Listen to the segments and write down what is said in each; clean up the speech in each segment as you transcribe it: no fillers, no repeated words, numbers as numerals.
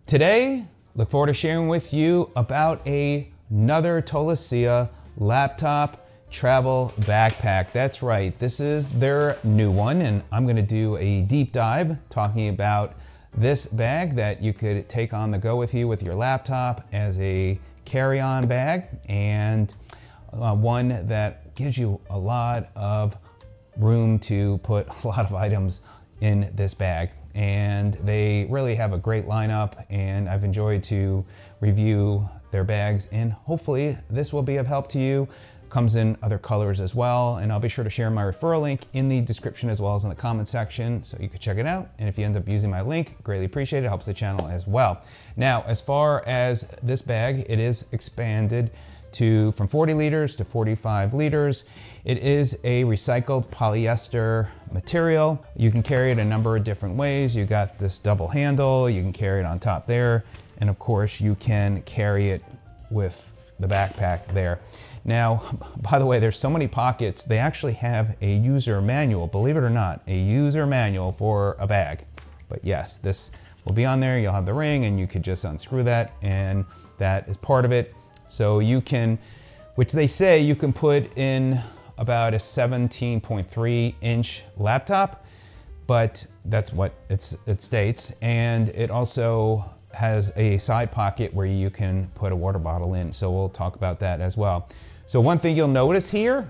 Today, look forward to sharing with you about another Tolaccea laptop travel backpack. That's right, this is their new one, and I'm gonna do a deep dive talking about this bag that you could take on the go with you with your laptop as a carry-on bag, and one that gives you a lot of room to put a lot of items in this bag. And they really have a great lineup, and I've enjoyed to review their bags, and hopefully this will be of help to you. Comes in other colors as well, and I'll be sure to share my referral link in the description as well as in the comment section so you can check it out. And if you end up using my link, greatly appreciate it, helps the channel as well. Now, as far as this bag, it is expanded from 40 liters to 45 liters. It is a recycled polyester material. You can carry it a number of different ways. You got this double handle, you can carry it on top there, and of course you can carry it with the backpack there. Now, by the way, there's so many pockets, they actually have a user manual, believe it or not, a user manual for a bag. But yes, this will be on there. You'll have the ring and you could just unscrew that, and that is part of it. So you can, which they say you can put in about a 17.3 inch laptop, but that's what it states. And it also has a side pocket where you can put a water bottle in. So we'll talk about that as well. So one thing you'll notice here,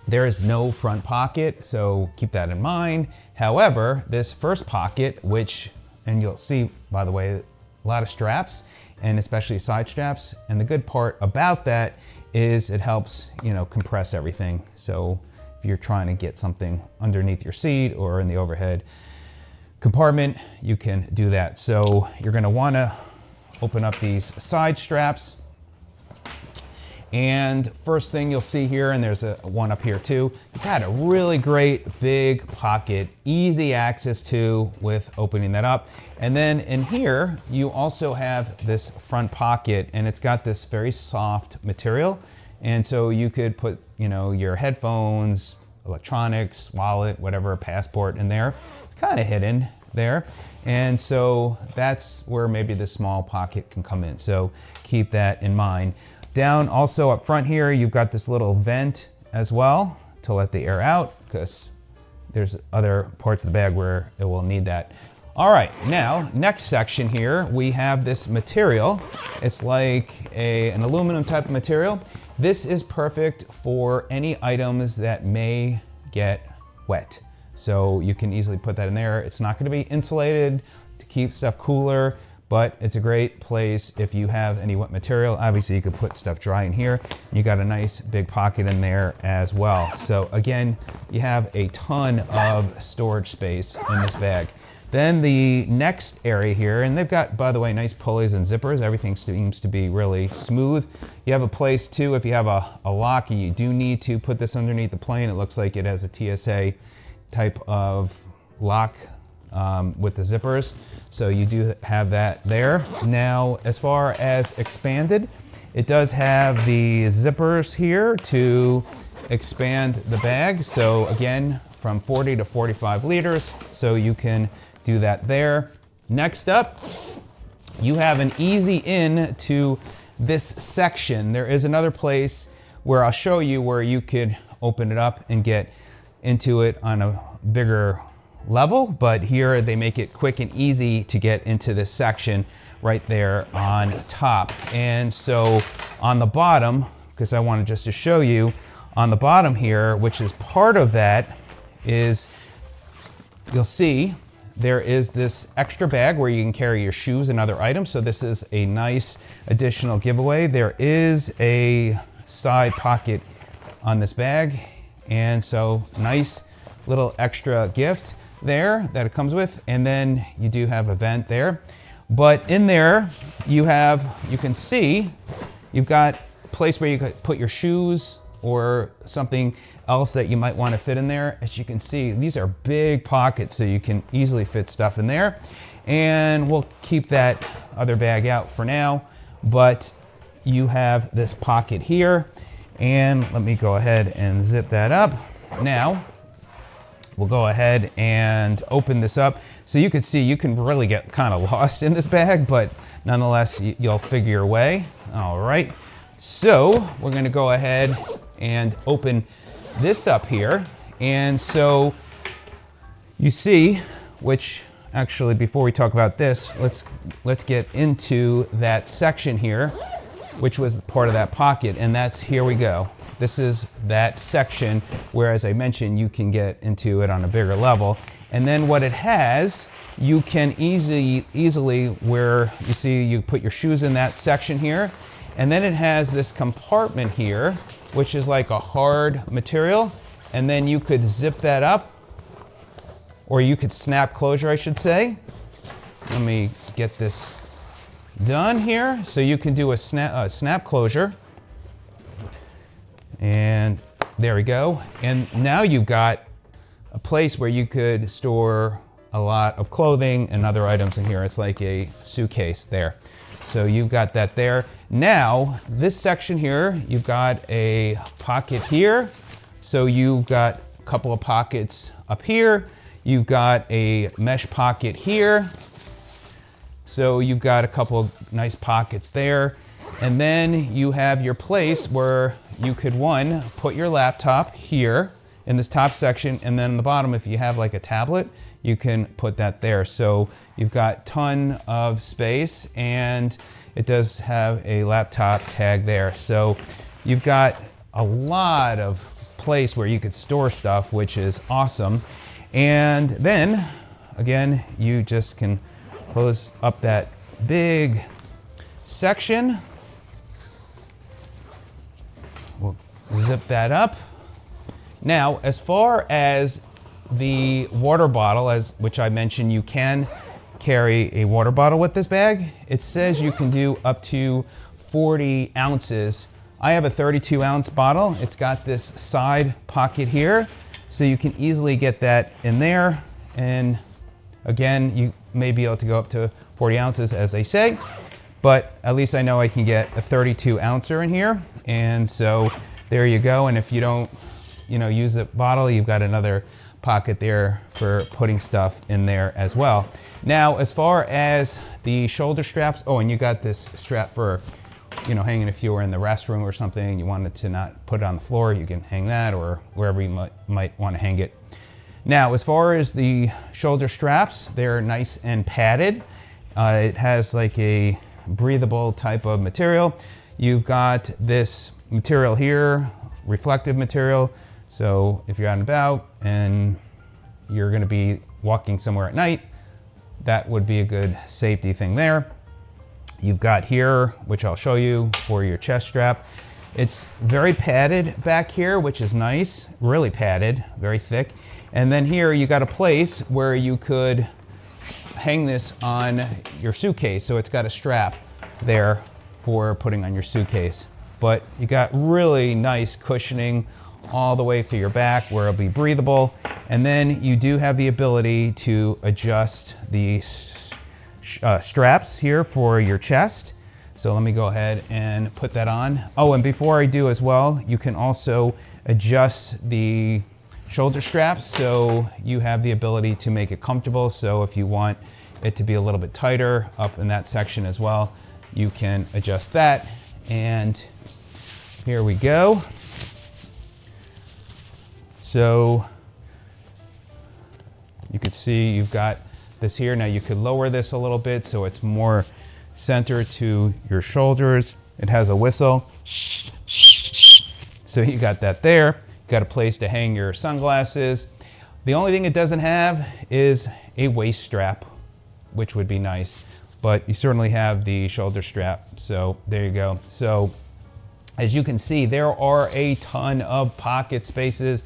there is no front pocket, so keep that in mind. However, this first pocket, and you'll see, by the way, a lot of straps, and especially side straps. And the good part about that is it helps, compress everything. So if you're trying to get something underneath your seat or in the overhead compartment, you can do that. So you're gonna wanna open up these side straps. And first thing you'll see here, and there's one up here too, you've got a really great big pocket, easy access to with opening that up. And then in here, you also have this front pocket, and it's got this very soft material. And so you could put, your headphones, electronics, wallet, whatever, passport in there. It's kind of hidden there. And so that's where maybe the small pocket can come in. So keep that in mind. Down also up front here, you've got this little vent as well to let the air out, because there's other parts of the bag where it will need that. All right, now, next section here, we have this material. It's like an aluminum type of material. This is perfect for any items that may get wet. So you can easily put that in there. It's not gonna be insulated to keep stuff cooler, but it's a great place if you have any wet material. Obviously you could put stuff dry in here. You got a nice big pocket in there as well. So again, you have a ton of storage space in this bag. Then the next area here, and they've got, by the way, nice pulleys and zippers. Everything seems to be really smooth. You have a place too, if you have a lock, you do need to put this underneath the plane. It looks like it has a TSA type of lock with the zippers. So you do have that there. Now, as far as expanded, it does have the zippers here to expand the bag. So again, from 40 to 45 liters. So you can do that there. Next up, you have an easy in to this section. There is another place where I'll show you where you could open it up and get into it on a bigger level, but here they make it quick and easy to get into this section right there on top. And so on the bottom, because I wanted just to show you, on the bottom here, which is part of that, is you'll see there is this extra bag where you can carry your shoes and other items. So this is a nice additional giveaway. There is a side pocket on this bag, and so nice little extra gift there that it comes with. And then you do have a vent there, but in there you can see you've got a place where you could put your shoes or something else that you might want to fit in there. As you can see, these are big pockets, so you can easily fit stuff in there. And we'll keep that other bag out for now, but you have this pocket here, and let me go ahead and zip that up. Now we'll go ahead and open this up. So you can see you can really get kind of lost in this bag, but nonetheless, you'll figure your way. All right. So we're going to go ahead and open this up here. And so you see, which actually before we talk about this, let's get into that section here, which was part of that pocket. And that's, here we go. This is that section where, as I mentioned, you can get into it on a bigger level. And then what it has, you can easily, where you see you put your shoes in that section here. And then it has this compartment here, which is like a hard material. And then you could zip that up, or you could snap closure, I should say. Let me get this done here. So you can do a snap closure. And there we go. And now you've got a place where you could store a lot of clothing and other items in here. It's like a suitcase there. So you've got that there. Now, this section here, you've got a pocket here. So you've got a couple of pockets up here. You've got a mesh pocket here. So you've got a couple of nice pockets there. And then you have your place where you could, one, put your laptop here in this top section, and then on the bottom, if you have like a tablet, you can put that there. So you've got a ton of space, and it does have a laptop tag there. So you've got a lot of place where you could store stuff, which is awesome. And then, again, you just can close up that big section. We'll zip that up. Now, as far as the water bottle, which I mentioned, you can carry a water bottle with this bag. It says you can do up to 40 ounces. I have a 32-ounce bottle. It's got this side pocket here, so you can easily get that in there. And again, you may be able to go up to 40 ounces, as they say, but at least I know I can get a 32-ouncer in here. And so there you go. And if you don't, use the bottle, you've got another pocket there for putting stuff in there as well. Now, as far as the shoulder straps, oh, and you got this strap for, hanging if you were in the restroom or something, you wanted to not put it on the floor, you can hang that or wherever you might want to hang it. Now, as far as the shoulder straps, they're nice and padded. It has like a breathable type of material. You've got this material here, reflective material. So if you're out and about and you're going to be walking somewhere at night, that would be a good safety thing there. You've got here, which I'll show you, for your chest strap. It's very padded back here, which is nice, really padded, very thick. And then here you got a place where you could hang this on your suitcase. So it's got a strap there for putting on your suitcase. But you got really nice cushioning all the way through your back where it'll be breathable. And then you do have the ability to adjust the straps here for your chest. So let me go ahead and put that on. Oh, and before I do as well, you can also adjust the shoulder straps so you have the ability to make it comfortable. So if you want it to be a little bit tighter up in that section as well, you can adjust that. And here we go. So you can see you've got this here. Now you could lower this a little bit so it's more centered to your shoulders. It has a whistle. So you got that there. You got a place to hang your sunglasses. The only thing it doesn't have is a waist strap, which would be nice, but you certainly have the shoulder strap. So there you go. So as you can see, there are a ton of pocket spaces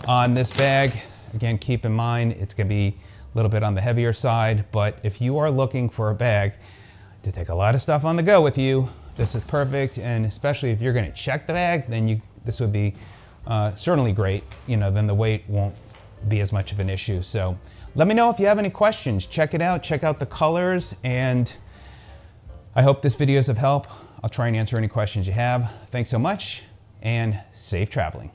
on this bag. Again, keep in mind, it's gonna be a little bit on the heavier side, but if you are looking for a bag to take a lot of stuff on the go with you, this is perfect. And especially if you're gonna check the bag, then this would be certainly great. Then the weight won't be as much of an issue. So let me know if you have any questions. Check it out, check out the colors, and I hope this video is of help. I'll try and answer any questions you have. Thanks so much, and safe traveling.